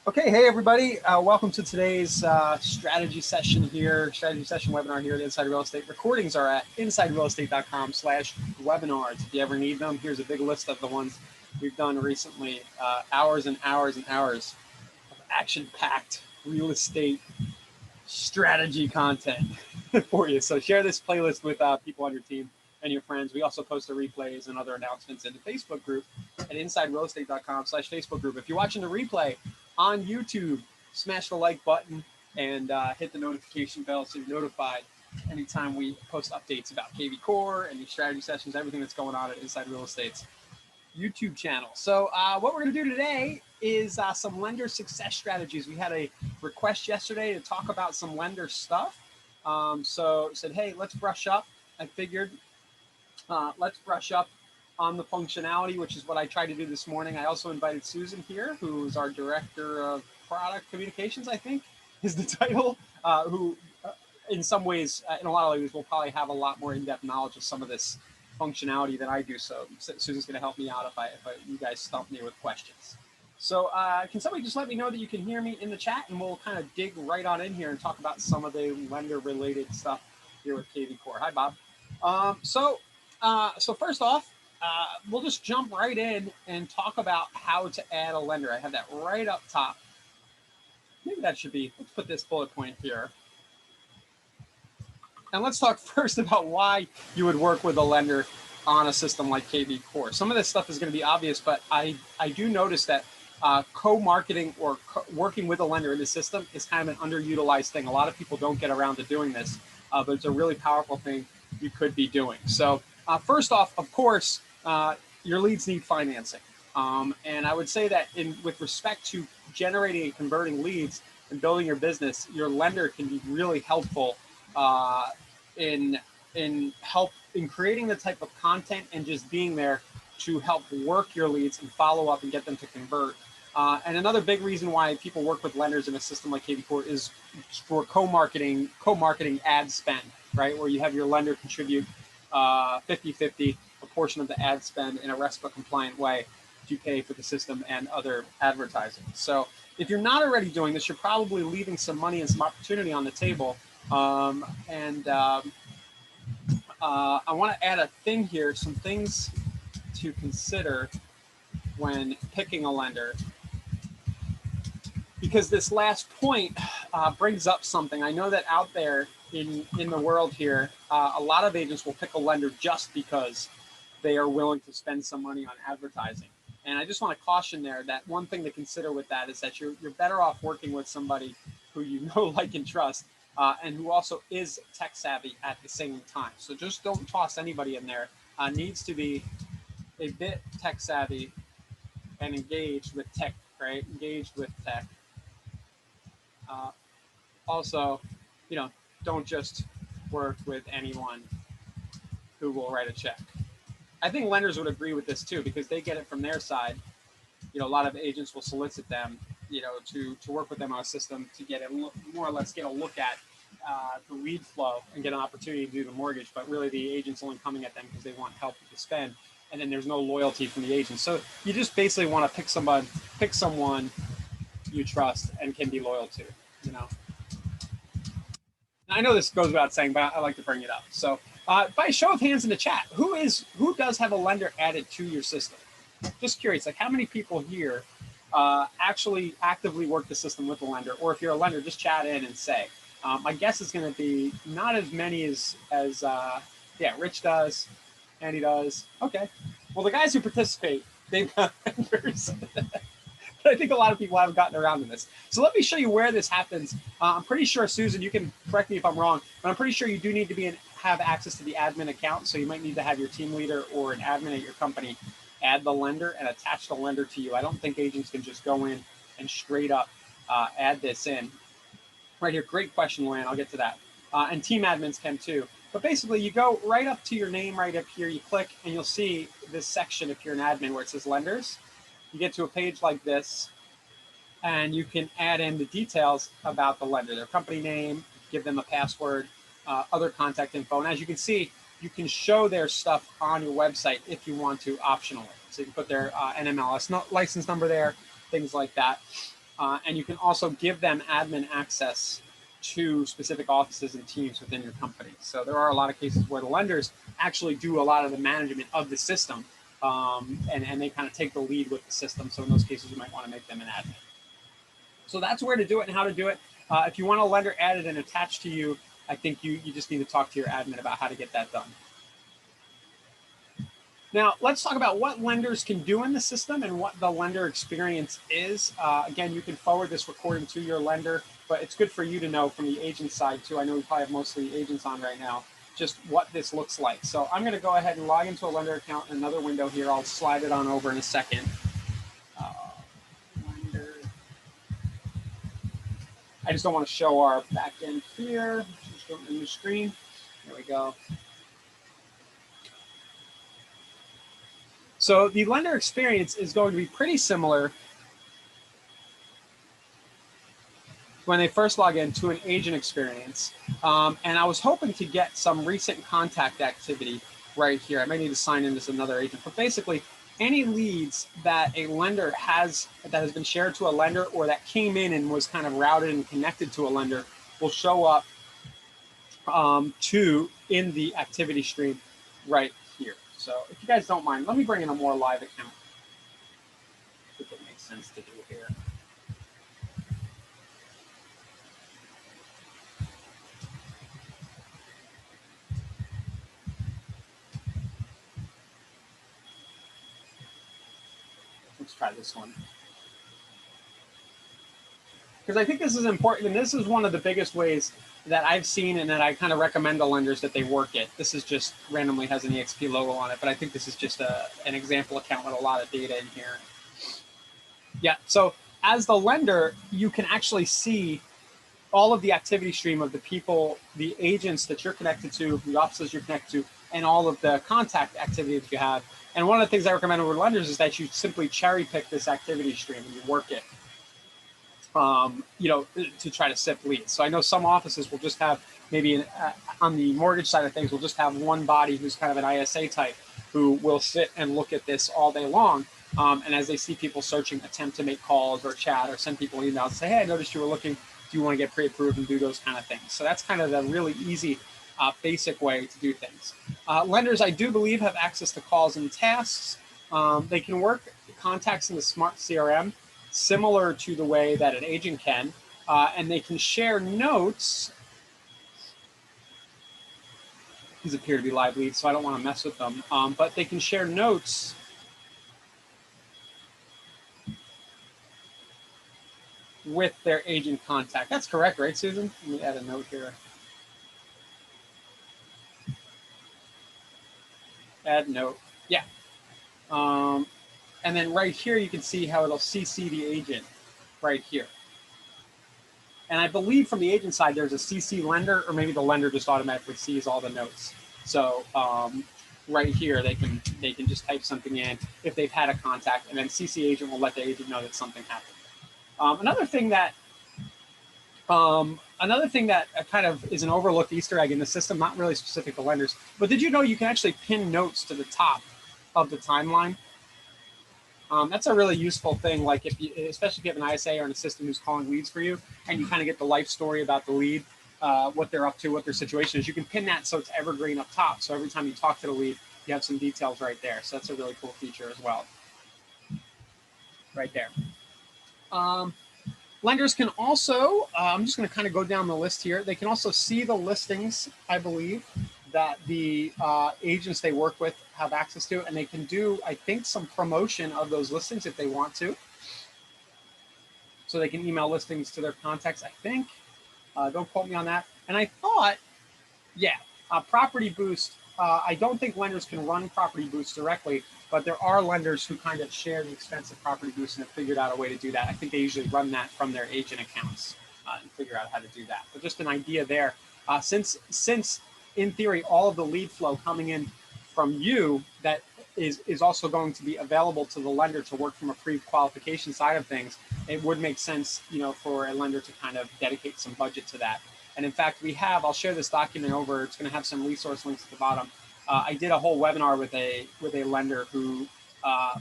Okay, hey everybody, welcome to today's strategy session webinar here at Inside Real Estate. Recordings are at insiderealestate.com/webinars. If you ever need them, here's a big list of the ones we've done recently. Hours and hours and hours of action-packed real estate strategy content for you. So share this playlist with people on your team and your friends. We also post the replays and other announcements in the Facebook group at insiderealestate.com/Facebook group. If you're watching the replay on YouTube, smash the like button and hit the notification bell so you're notified anytime we post updates about KvCore and new strategy sessions, everything that's going on at Inside Real Estate's YouTube channel. So what we're going to do today is some lender success strategies. We had a request yesterday to talk about some lender stuff. So said, hey, let's brush up. I figured let's brush up on the functionality, which is what I tried to do this morning. I also invited Susan here, who's our Director of Product Communications, I think is the title, who in some ways, in a lot of ways, will probably have a lot more in-depth knowledge of some of this functionality than I do. So Susan's going to help me out if you guys stump me with questions. So can somebody just let me know that you can hear me in the chat, and we'll kind of dig right on in here and talk about some of the lender-related stuff here with KvCore. Hi, Bob. So first off, we'll just jump right in and talk about how to add a lender. I have that right up top. Maybe that should be, let's put this bullet point here. And let's talk first about why you would work with a lender on a system like KvCore. Some of this stuff is going to be obvious, but I do notice that co-marketing or working with a lender in the system is kind of an underutilized thing. A lot of people don't get around to doing this, but it's a really powerful thing you could be doing. So first off, of course, your leads need financing. And I would say that with respect to generating and converting leads and building your business, your lender can be really helpful in creating the type of content and just being there to help work your leads and follow up and get them to convert. And another big reason why people work with lenders in a system like KvCore is for co-marketing ad spend, right? Where you have your lender contribute 50-50, a portion of the ad spend in a RESPA compliant way to pay for the system and other advertising. So if you're not already doing this, you're probably leaving some money and some opportunity on the table. I want to add a thing here, some things to consider when picking a lender, because this last point brings up something. I know that out there in the world here, a lot of agents will pick a lender just because they are willing to spend some money on advertising. And I just want to caution there that one thing to consider with that is that you're better off working with somebody who you know, like, and trust, and who also is tech savvy at the same time. So just don't toss anybody in there. Needs to be a bit tech savvy and engaged with tech, right? Engaged with tech. Also, don't just work with anyone who will write a check. I think lenders would agree with this too, because they get it from their side. A lot of agents will solicit them, to work with them on a system to get more or less get a look at the lead flow and get an opportunity to do the mortgage. But really, the agent's only coming at them because they want help with the spend, and then there's no loyalty from the agent. So you just basically want to pick someone you trust and can be loyal to. I know this goes without saying, but I like to bring it up. So by a show of hands in the chat, who does have a lender added to your system? Just curious, like how many people here actually actively work the system with a lender? Or if you're a lender, just chat in and say. My guess is going to be not as many as Rich does, Andy does. Okay. Well, the guys who participate, they've got lenders. But I think a lot of people haven't gotten around to this. So let me show you where this happens. I'm pretty sure, Susan, you can correct me if I'm wrong, but I'm pretty sure you do need to have access to the admin account. So you might need to have your team leader or an admin at your company add the lender and attach the lender to you. I don't think agents can just go in and straight up add this in. Right here, great question, Luann. I'll get to that. And team admins can too. But basically, you go right up to your name right up here. You click, and you'll see this section if you're an admin where it says lenders. You get to a page like this, and you can add in the details about the lender, their company name, give them a password, other contact info. And as you can see, you can show their stuff on your website if you want to optionally. So you can put their NMLS license number there, things like that. And you can also give them admin access to specific offices and teams within your company. So there are a lot of cases where the lenders actually do a lot of the management of the system, and they kind of take the lead with the system. So in those cases, you might want to make them an admin. So that's where to do it and how to do it. If you want a lender added and attached to you, I think you just need to talk to your admin about how to get that done. Now, let's talk about what lenders can do in the system and what the lender experience is. Again, you can forward this recording to your lender, but it's good for you to know from the agent side too. I know we probably have mostly agents on right now, just what this looks like. So I'm going to go ahead and log into a lender account in another window here. I'll slide it on over in a second. Lender. I just don't want to show our back end here. Just go to the new screen. There we go. So the lender experience is going to be pretty similar when they first log in to an agent experience. And I was hoping to get some recent contact activity right here. I might need to sign in as another agent, but basically any leads that a lender has that has been shared to a lender or that came in and was kind of routed and connected to a lender will show up in the activity stream right here. So if you guys don't mind, let me bring in a more live account. I think it makes sense to do here. Let's try this one. Because I think this is important, and this is one of the biggest ways that I've seen and that I kind of recommend to lenders that they work it. This is just randomly has an EXP logo on it, but I think this is just an example account with a lot of data in here. Yeah, so as the lender, you can actually see all of the activity stream of the people, the agents that you're connected to, the offices you're connected to, and all of the contact activity that you have. And one of the things I recommend with lenders is that you simply cherry pick this activity stream and you work it. To try to sift leads. So I know some offices will just have maybe on the mortgage side of things, we'll just have one body who's kind of an ISA type who will sit and look at this all day long. And as they see people searching, attempt to make calls or chat or send people emails and say, hey, I noticed you were looking. Do you want to get pre-approved and do those kind of things? So that's kind of the really easy, basic way to do things. Lenders, I do believe, have access to calls and tasks. They can work contacts in the Smart CRM, similar to the way that an agent can, and they can share notes. These appear to be live leads, so I don't want to mess with them, but they can share notes with their agent contact. That's correct, right, Susan? Let me add a note here. Add note, yeah. And then right here, you can see how it'll CC the agent right here. And I believe from the agent side, there's a CC lender, or maybe the lender just automatically sees all the notes. So right here, they can just type something in if they've had a contact, and then CC agent will let the agent know that something happened. Another thing that kind of is an overlooked Easter egg in the system, not really specific to lenders, but did you know you can actually pin notes to the top of the timeline? That's a really useful thing, like especially if you have an ISA or an assistant who's calling leads for you, and you kind of get the life story about the lead, what they're up to, what their situation is. You can pin that so it's evergreen up top. So every time you talk to the lead, you have some details right there. So that's a really cool feature as well. Right there. Lenders can also, I'm just going to kind of go down the list here. They can also see the listings, I believe, that the agents they work with have access to, and they can do, I think, some promotion of those listings if they want to. So they can email listings to their contacts, I think. Don't quote me on that. And I thought, yeah, Property Boost, I don't think lenders can run Property Boost directly, but there are lenders who kind of share the expense of Property Boost and have figured out a way to do that. I think they usually run that from their agent accounts and figure out how to do that. But just an idea there. Since in theory, all of the lead flow coming in from you that is also going to be available to the lender to work from a pre-qualification side of things, it would make sense, for a lender to kind of dedicate some budget to that. And in fact, I'll share this document over. It's going to have some resource links at the bottom. I did a whole webinar with a lender who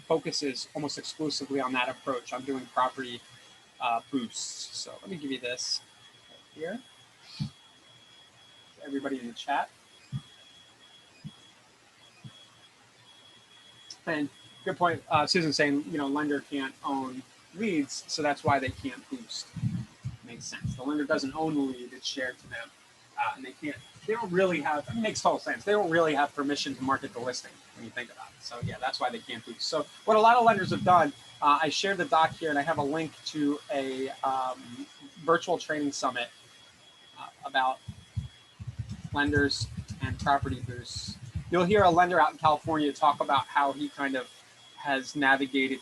focuses almost exclusively on that approach. I'm doing property boosts. So let me give you this right here. Everybody in the chat. And good point. Susan's saying, lender can't own leads, so that's why they can't boost. Makes sense. The lender doesn't own the lead; it's shared to them, and they can't. They don't really have. It makes total sense. They don't really have permission to market the listing when you think about it. So yeah, that's why they can't boost. So what a lot of lenders have done, I shared the doc here, and I have a link to a virtual training summit about lenders and property boosts. You'll hear a lender out in California talk about how he kind of has navigated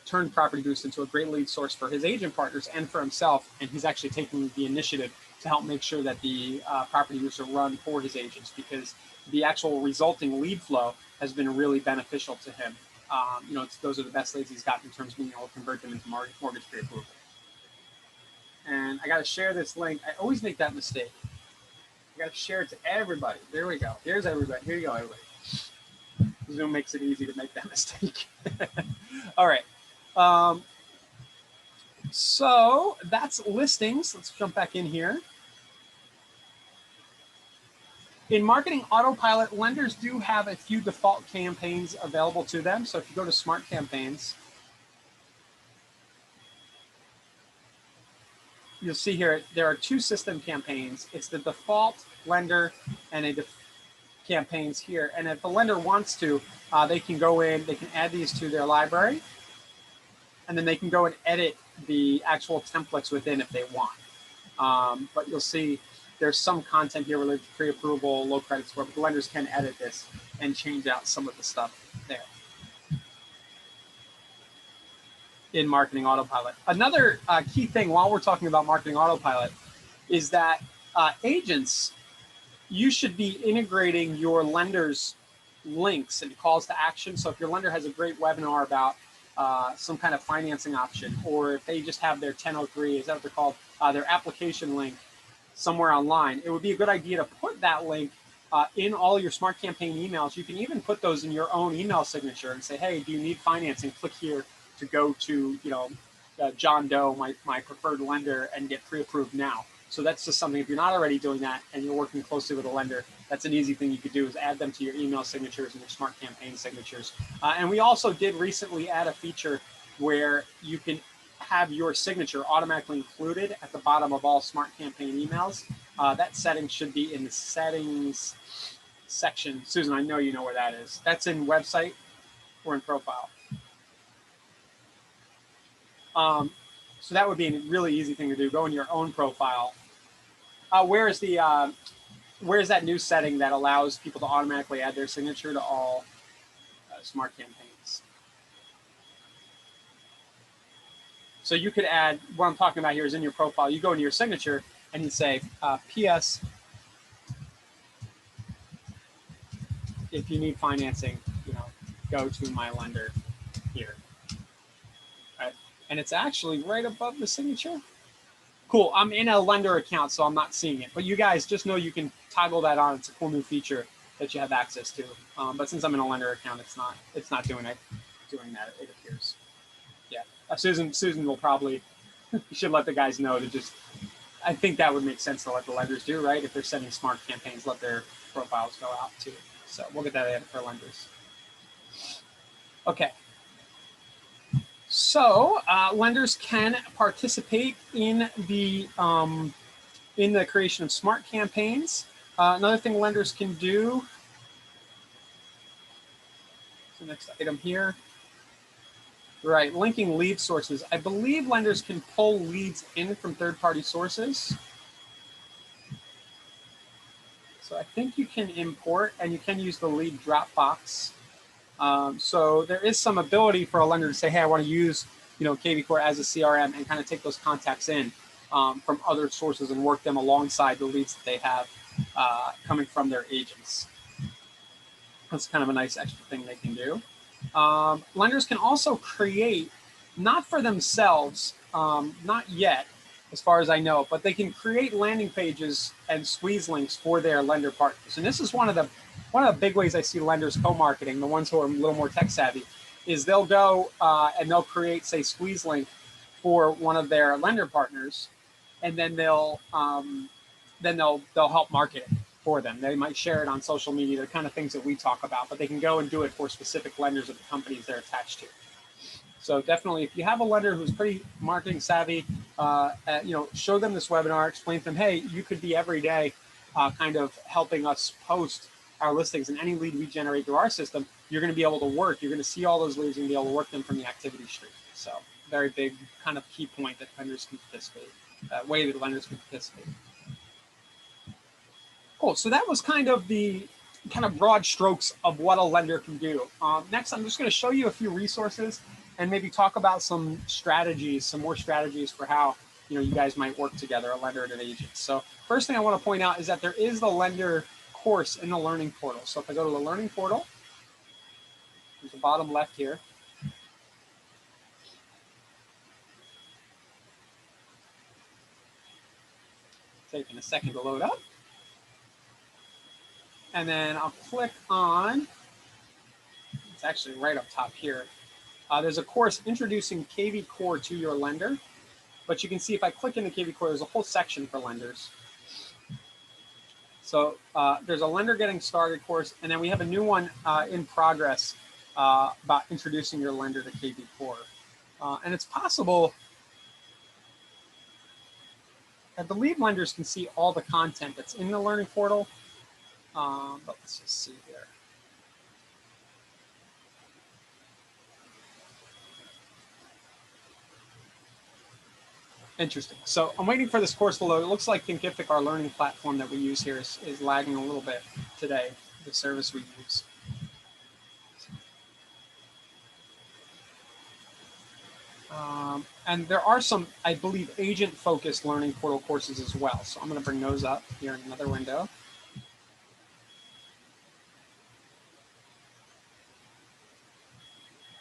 turned property boost into a great lead source for his agent partners and for himself. And he's actually taking the initiative to help make sure that the property boosts are run for his agents, because the actual resulting lead flow has been really beneficial to him. Those are the best leads he's gotten in terms of being able to convert them into mortgage pre-approval. And I got to share this link. I always make that mistake. I got to share it to everybody. There we go. Here's everybody. Here you go, everybody. Zoom makes it easy to make that mistake. All right. So that's listings. Let's jump back in here. In Marketing Autopilot, lenders do have a few default campaigns available to them. So if you go to Smart Campaigns, you'll see here there are two system campaigns. It's the default lender and campaigns here. And if the lender wants to, they can go in, they can add these to their library, and then they can go and edit the actual templates within if they want. But you'll see there's some content here related to pre-approval, low credit score, but the lenders can edit this and change out some of the stuff there in Marketing Autopilot. Another key thing while we're talking about Marketing Autopilot is that agents, you should be integrating your lender's links and calls to action. So if your lender has a great webinar about some kind of financing option, or if they just have their 1003, is that what they're called, their application link somewhere online, it would be a good idea to put that link in all your Smart Campaign emails. You can even put those in your own email signature and say, hey, do you need financing? Click here to go to, John Doe, my preferred lender, and get pre-approved now. So that's just something, if you're not already doing that and you're working closely with a lender, that's an easy thing you could do, is add them to your email signatures and your Smart Campaign signatures. And we also did recently add a feature where you can have your signature automatically included at the bottom of all Smart Campaign emails. That setting should be in the settings section. Susan, I know you know where that is. That's in website or in profile. So that would be a really easy thing to do. Go in your own profile. Where's that new setting that allows people to automatically add their signature to all Smart Campaigns? So you could add, what I'm talking about here is in your profile. You go into your signature and you say, P.S. if you need financing, go to my lender here. Right? And it's actually right above the signature. Cool. I'm in a lender account, so I'm not seeing it. But you guys just know you can toggle that on. It's a cool new feature that you have access to. But since I'm in a lender account, it's not doing that. It appears. Yeah. Susan will probably. You should let the guys know to just. I think that would make sense to let the lenders do, right? If they're sending Smart Campaigns, let their profiles go out too. So we'll get that added for lenders. Okay. So lenders can participate in the creation of Smart Campaigns. Another thing lenders can do. The next item here. Right, linking lead sources. I believe lenders can pull leads in from third-party sources. So I think you can import, and you can use the lead drop box. So there is some ability for a lender to say, hey, I want to use KvCore as a CRM and kind of take those contacts in from other sources and work them alongside the leads that they have coming from their agents. That's kind of a nice extra thing they can do. Lenders can also create, not for themselves, not yet, as far as I know, but they can create landing pages and squeeze links for their lender partners. And this is one of the big ways I see lenders co-marketing, the ones who are a little more tech savvy, is they'll go and they'll create, say, squeeze link for one of their lender partners, and then they'll help market it for them. They might share it on social media, the kind of things that we talk about, but they can go and do it for specific lenders of the companies they're attached to. So definitely, if you have a lender who's pretty marketing savvy, show them this webinar, explain to them, hey, you could be every day kind of helping us post our listings, and any lead we generate through our system, you're going to be able to work. You're going to see all those leads and be able to work them from the activity stream. So very big kind of key point that lenders can participate, way that lenders can participate. Cool. So that was kind of the broad strokes of what a lender can do. Next, I'm just going to show you a few resources and maybe talk about some strategies, some more strategies for how you guys might work together, a lender and an agent. So first thing I want to point out is that there is the lender course in the learning portal. So if I go to the learning portal, there's the bottom left here. Taking a second to load up. And then I'll click on, it's actually right up top here. There's a course introducing KvCore to your lender. But you can see if I click into KvCore, there's a whole section for lenders. So there's a lender getting started course, and then we have a new one in progress about introducing your lender to KvCore. And it's possible, I believe lenders can see all the content that's in the learning portal. But let's just see here. Interesting. So I'm waiting for this course to load. It looks like KvCore, our learning platform that we use here, is lagging a little bit today, the service we use. And there are some, I believe, agent-focused learning portal courses as well. So I'm going to bring those up here in another window.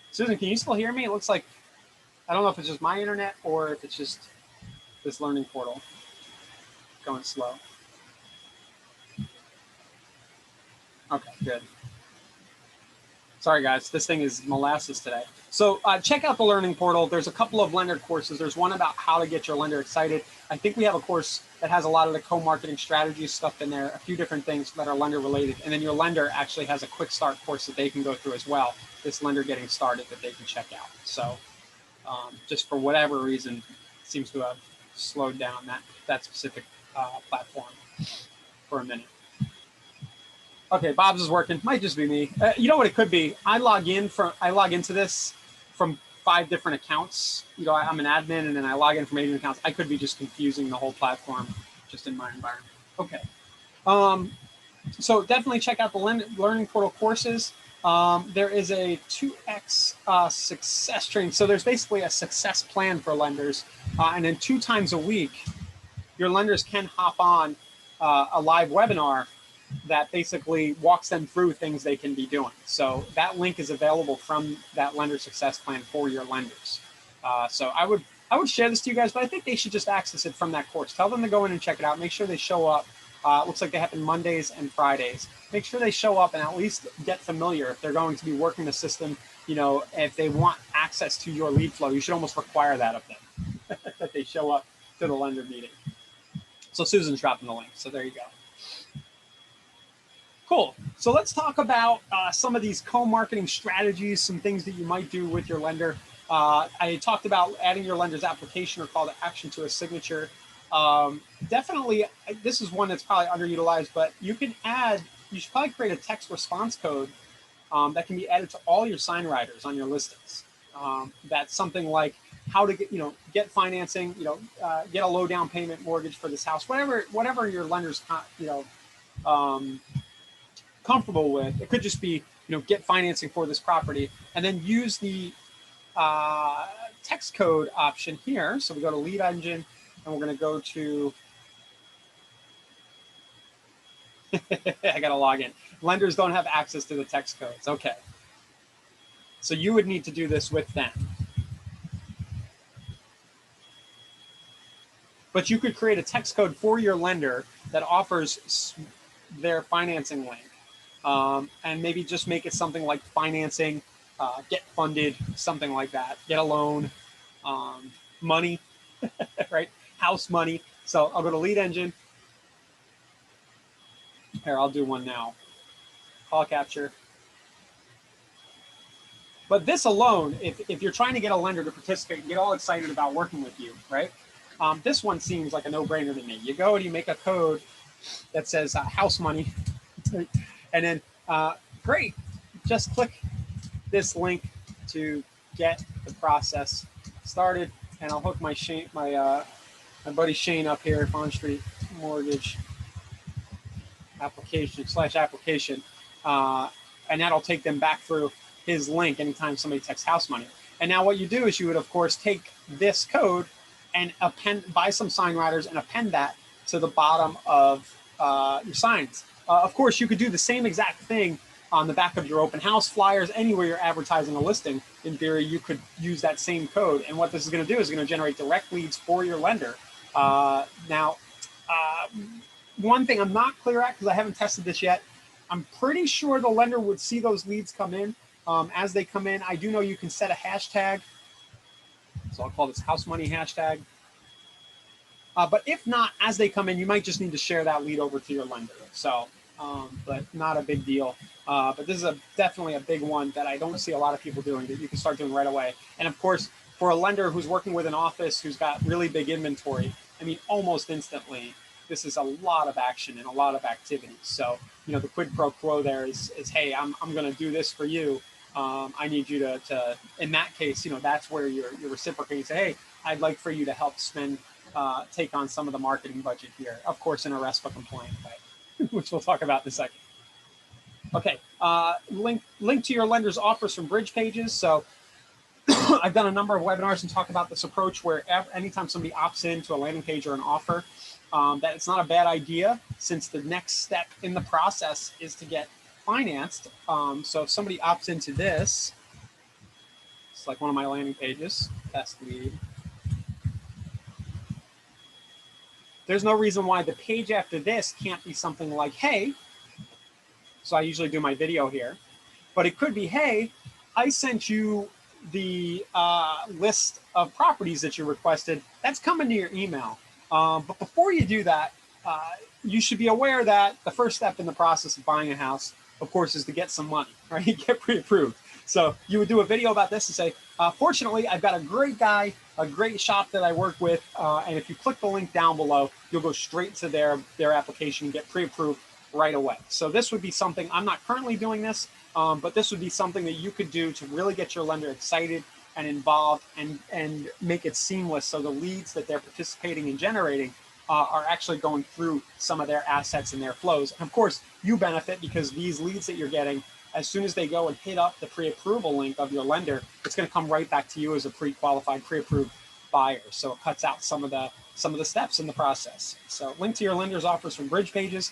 Susan, can you still hear me? It looks like, I don't know if it's just my internet or if it's just this learning portal going slow. Okay, good. Sorry, guys, this thing is molasses today. So check out the learning portal. There's a couple of lender courses. There's one about how to get your lender excited. I think we have a course that has a lot of the co-marketing strategies stuff in there, a few different things that are lender related. And then your lender actually has a quick start course that they can go through as well, this lender getting started, that they can check out. So just for whatever reason, it seems to have slowed down that specific platform for a minute. Okay, Bob's is working. Might just be me. You know what it could be? I log into this from 5 different accounts. I'm an admin, and then I log in from 8 accounts. I could be just confusing the whole platform just in my environment. Okay. So definitely check out the learning portal courses. There is a 2x success training. So there's basically a success plan for lenders, and then 2 times a week, your lenders can hop on a live webinar that basically walks them through things they can be doing. So that link is available from that lender success plan for your lenders. So I would share this to you guys, but I think they should just access it from that course. Tell them to go in and check it out. Make sure they show up. It looks like they happen Mondays and Fridays. Make sure they show up and at least get familiar. If they're going to be working the system, if they want access to your lead flow, you should almost require that of them, that they show up to the lender meeting. So Susan's dropping the link. So there you go. Cool. So let's talk about some of these co-marketing strategies, some things that you might do with your lender. I talked about adding your lender's application or call to action to a signature. Definitely, this is one that's probably underutilized, but you should probably create a text response code that can be added to all your sign riders on your listings. That's something like how to get financing, get a low down payment mortgage for this house, whatever your lender's, comfortable with. It could just be, get financing for this property, and then use the text code option here. So we go to lead engine, and we're going to go to, I got to log in. Lenders don't have access to the text codes. Okay. So you would need to do this with them. But you could create a text code for your lender that offers their financing link. And maybe just make it something like financing, get funded, something like that, get a loan. money, right? House money. So I'll go to lead engine. Here, I'll do one now. Call capture. But this alone, if you're trying to get a lender to participate and get all excited about working with you, right? This one seems like a no-brainer to me. You go and you make a code that says house money, and then great, just click this link to get the process started, and I'll hook my my buddy Shane up here, Fawn Street Mortgage application, and that'll take them back through his link anytime somebody texts house money. And now what you do is you would, of course, take this code and buy some sign writers and append that to the bottom of your signs. Of course, you could do the same exact thing on the back of your open house flyers, anywhere you're advertising a listing. In theory, you could use that same code. And what this is going to do is going to generate direct leads for your lender. One thing I'm not clear at, because I haven't tested this yet, I'm pretty sure the lender would see those leads come in. As they come in, I do know you can set a hashtag. So I'll call this house money hashtag. But if not, as they come in, you might just need to share that lead over to your lender. So, but not a big deal. But this is definitely a big one that I don't see a lot of people doing, that you can start doing right away. And of course, for a lender who's working with an office who's got really big inventory, I mean, almost instantly, this is a lot of action and a lot of activity. So, you know, the quid pro quo there is hey, I'm going to do this for you. I need you to, in that case, you know, that's where you're reciprocating. Say, hey, I'd like for you to help take on some of the marketing budget here. Of course, in a RESPA compliant way, which we'll talk about in a second. Okay, link to your lender's offers from bridge pages. So I've done a number of webinars and talk about this approach where anytime somebody opts into a landing page or an offer, that it's not a bad idea, since the next step in the process is to get financed. So if somebody opts into this, it's like one of my landing pages, test lead. There's no reason why the page after this can't be something like, hey, so I usually do my video here, but it could be, hey, I sent you the list of properties that you requested. That's coming to your email. But before you do that, you should be aware that the first step in the process of buying a house, of course, is to get some money, right? Get pre-approved. So you would do a video about this and say, fortunately, I've got a great guy, a great shop that I work with. And if you click the link down below, you'll go straight to their application and get pre-approved right away. So this would be something, I'm not currently doing this, but this would be something that you could do to really get your lender excited and involved and make it seamless, so the leads that they're participating in generating are actually going through some of their assets and their flows. And of course, you benefit because these leads that you're getting, as soon as they go and hit up the pre-approval link of your lender, it's going to come right back to you as a pre-qualified, pre-approved buyer. So it cuts out some of the steps in the process. So link to your lender's offers from bridge pages.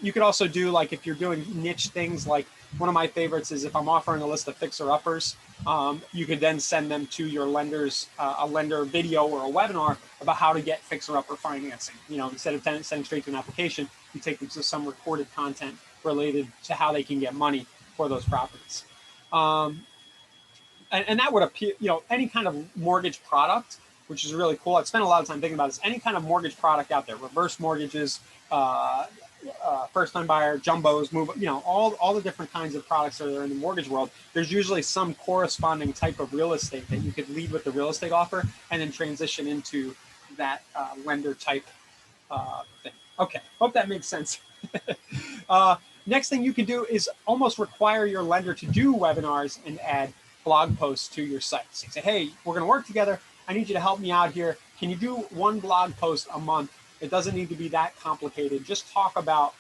You could also do, like, if you're doing niche things, like one of my favorites is if I'm offering a list of fixer-uppers, you could then send them to your lender's a lender video or a webinar about how to get fixer-upper financing. You know, instead of sending straight to an application, you take them to some recorded content related to how they can get money for those properties. And that would appear, you know, any kind of mortgage product, which is really cool. I've spent a lot of time thinking about this. Any kind of mortgage product out there, reverse mortgages, first-time buyer, jumbos, move, you know, all the different kinds of products that are in the mortgage world. There's usually some corresponding type of real estate that you could lead with the real estate offer and then transition into that lender type thing. Okay, hope that makes sense. Next thing you can do is almost require your lender to do webinars and add blog posts to your site. So you say, hey, we're going to work together. I need you to help me out here. Can you do one blog post a month? It doesn't need to be that complicated. Just talk about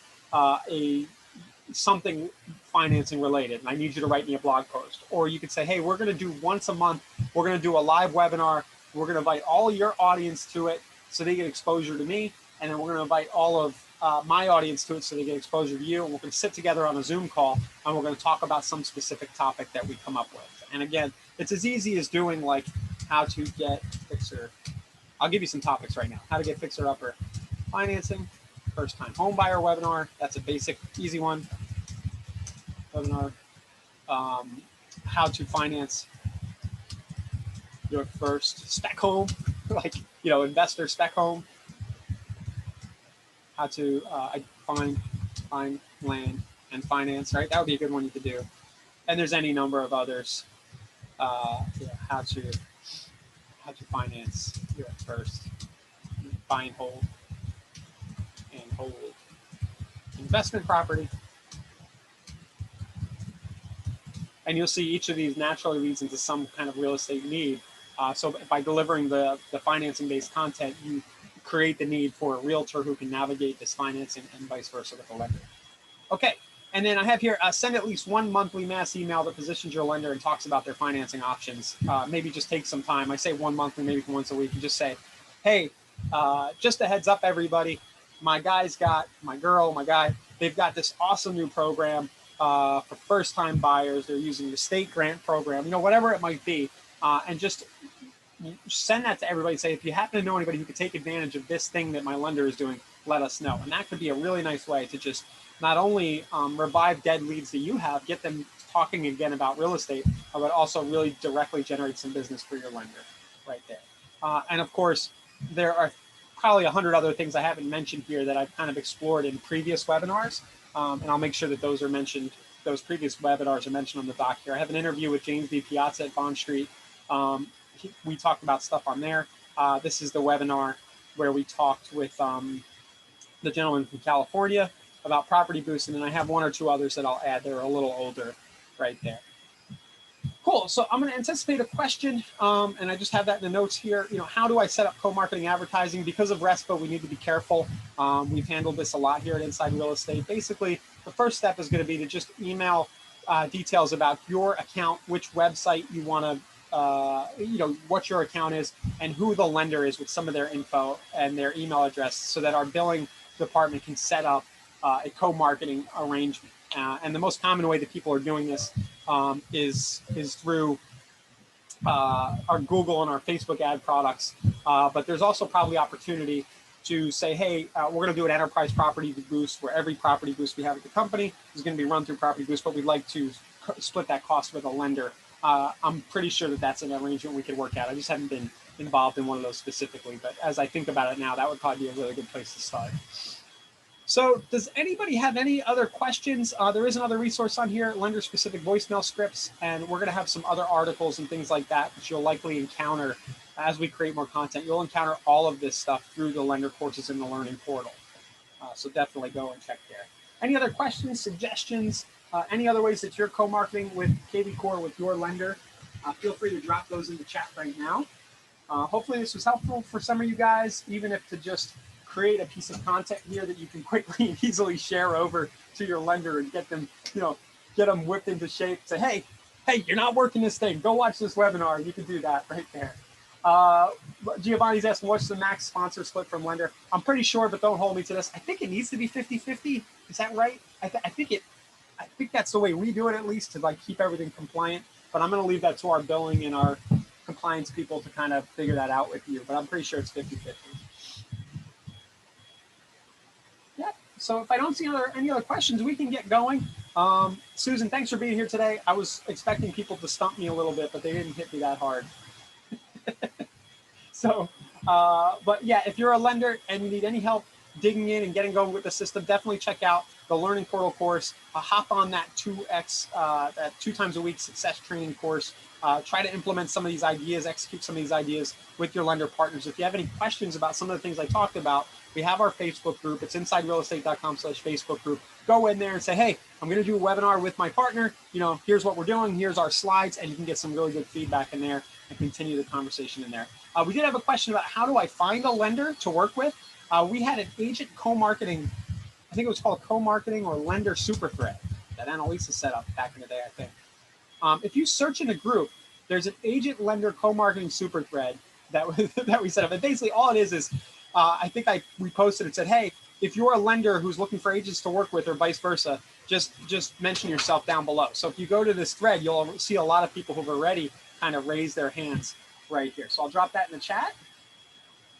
something financing related, and I need you to write me a blog post. Or you could say, hey, we're going to do once a month. We're going to do a live webinar. We're going to invite all your audience to it so they get exposure to me. And then we're going to invite all of my audience to it so they get exposure to you. And we're going to sit together on a Zoom call, and we're going to talk about some specific topic that we come up with. And again, it's as easy as doing like how to get fixer. I'll give you some topics right now. How to get fixer-upper financing, first-time home buyer webinar. That's a basic, easy one. Webinar. How to finance your first spec home, like, investor spec home, how to find land and finance, right? That would be a good one you could do. And there's any number of others. How to finance your first buy and hold investment property. And you'll see each of these naturally leads into some kind of real estate need. So by delivering the financing-based content, you create the need for a realtor who can navigate this financing and vice versa with the lender. Okay, and then I have here, send at least one monthly mass email that positions your lender and talks about their financing options. Maybe just take some time. I say one monthly, maybe once a week, and just say, hey, just a heads up, everybody. My guy, they've got this awesome new program for first-time buyers. They're using the state grant program, whatever it might be. And just send that to everybody. Say, if you happen to know anybody who could take advantage of this thing that my lender is doing, let us know. And that could be a really nice way to just not only revive dead leads that you have, get them talking again about real estate, but also really directly generate some business for your lender right there. And of course, there are probably 100 other things I haven't mentioned here that I've kind of explored in previous webinars. And I'll make sure that those are mentioned. Those previous webinars are mentioned on the doc here. I have an interview with James V. Piazza at Bond Street. We talked about stuff on there. This is the webinar where we talked with the gentleman from California about Property Boost, and then I have one or two others that I'll add. They're a little older right there. Cool. So I'm going to anticipate a question, and I just have that in the notes here. How do I set up co-marketing advertising? Because of RESPA, we need to be careful. We've handled this a lot here at Inside Real Estate. Basically, the first step is going to be to just email details about your account, which website you want to, what your account is, and who the lender is with some of their info and their email address, so that our billing department can set up a co-marketing arrangement. And the most common way that people are doing this is through our Google and our Facebook ad products. But there's also probably opportunity to say, hey, we're going to do an enterprise property boost where every property boost we have at the company is going to be run through Property Boost, but we'd like to split that cost with a lender. I'm pretty sure that that's an arrangement we could work out. I just haven't been involved in one of those specifically, but as I think about it now, that would probably be a really good place to start. So does anybody have any other questions? There is another resource on here, lender-specific voicemail scripts, and we're going to have some other articles and things like that you'll likely encounter as we create more content. You'll encounter all of this stuff through the lender courses in the Learning Portal. So definitely go and check there. Any other questions, suggestions, any other ways that you're co-marketing with KvCore with your lender? Feel free to drop those in the chat right now. Hopefully this was helpful for some of you guys, even if to just create a piece of content here that you can quickly and easily share over to your lender and get them, get them whipped into shape. Say, hey, you're not working this thing. Go watch this webinar. You can do that right there. Giovanni's asking, what's the max sponsor split from lender? I'm pretty sure, but don't hold me to this. I think it needs to be 50-50. Is that right? I think that's the way we do it, at least, to keep everything compliant. But I'm going to leave that to our billing and our compliance people to kind of figure that out with you. But I'm pretty sure it's 50-50. Yeah. So if I don't see any other questions, we can get going. Susan, thanks for being here today. I was expecting people to stump me a little bit, but they didn't hit me that hard. So, but yeah, if you're a lender and you need any help digging in and getting going with the system, definitely check out the Learning Portal course. Hop on that 2x, that 2 times a week success training course. Try to implement some of these ideas, execute some of these ideas with your lender partners. If you have any questions about some of the things I talked about, we have our Facebook group. It's insiderealestate.com/Facebook group. Go in there and say, hey, I'm going to do a webinar with my partner. Here's what we're doing. Here's our slides. And you can get some really good feedback in there and continue the conversation in there. We did have a question about how do I find a lender to work with? We had an agent co-marketing, I think it was called co-marketing or lender super thread that Annalisa set up back in the day, I think. If you search in a group, there's an agent lender co-marketing super thread that we set up. And basically all it is I think we posted and said, hey, if you're a lender who's looking for agents to work with or vice versa, just mention yourself down below. So if you go to this thread, you'll see a lot of people who've already kind of raised their hands right here. So I'll drop that in the chat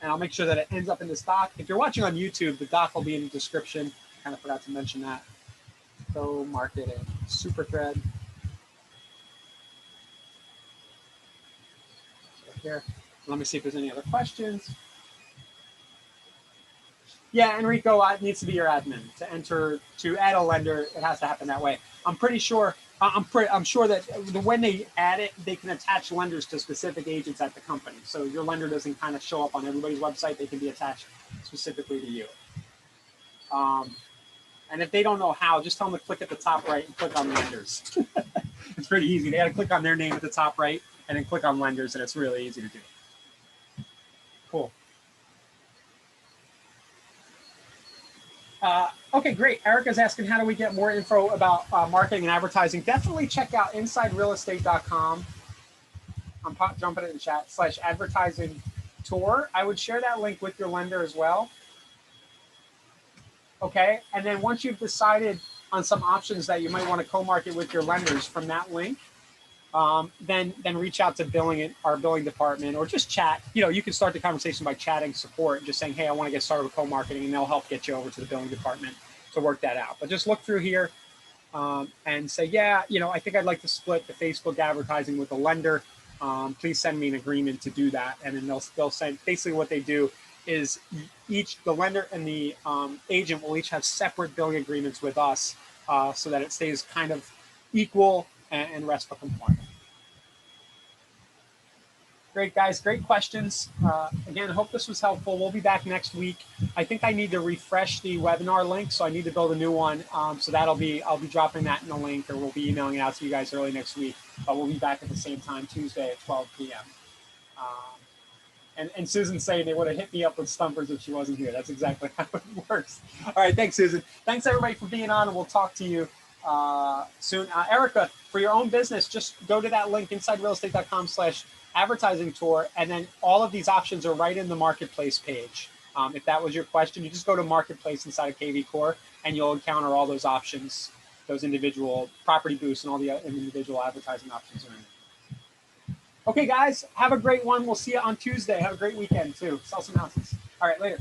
and I'll make sure that it ends up in this doc. If you're watching on YouTube, the doc will be in the description. Kind of forgot to mention that. Co-marketing super thread. here. Let me see if there's any other questions. Yeah, Enrico, it needs to be your admin to add a lender. It has to happen that way. I'm pretty sure. I'm sure that when they add it, they can attach lenders to specific agents at the company. So your lender doesn't kind of show up on everybody's website. They can be attached specifically to you. And if they don't know how, just tell them to click at the top right and click on lenders. It's pretty easy. They got to click on their name at the top right and then click on lenders, and it's really easy to do. Cool. Okay, great. Erica's asking, how do we get more info about marketing and advertising? Definitely check out insiderealestate.com. I'm jumping it in chat /advertising tour. I would share that link with your lender as well. Okay, and then once you've decided on some options that you might want to co-market with your lenders from that link, then reach out to our billing department, or just chat. You can start the conversation by chatting support, just saying, hey, I want to get started with co-marketing, and they'll help get you over to the billing department to work that out. But just look through here and say, yeah, I think I'd like to split the Facebook advertising with the lender. Please send me an agreement to do that. And then they'll send, basically what they do is the lender and the agent will each have separate billing agreements with us so that it stays kind of equal and RESPA compliant. Great, guys. Great questions. Again, I hope this was helpful. We'll be back next week. I think I need to refresh the webinar link, so I need to build a new one. So I'll be dropping that in the link, or we'll be emailing it out to you guys early next week. But we'll be back at the same time, Tuesday at 12 p.m. And Susan's saying they would have hit me up with stumpers if she wasn't here. That's exactly how it works. All right, thanks, Susan. Thanks, everybody, for being on, and we'll talk to you soon. Erica, for your own business, just go to that link, insiderealestate.com/advertising tour, and then all of these options are right in the marketplace page. If that was your question, you just go to marketplace inside of KvCore, and you'll encounter all those options, those individual property boosts, and all the individual advertising options are in there. Okay, guys, have a great one. We'll see you on Tuesday. Have a great weekend, too. Sell some houses. All right, later.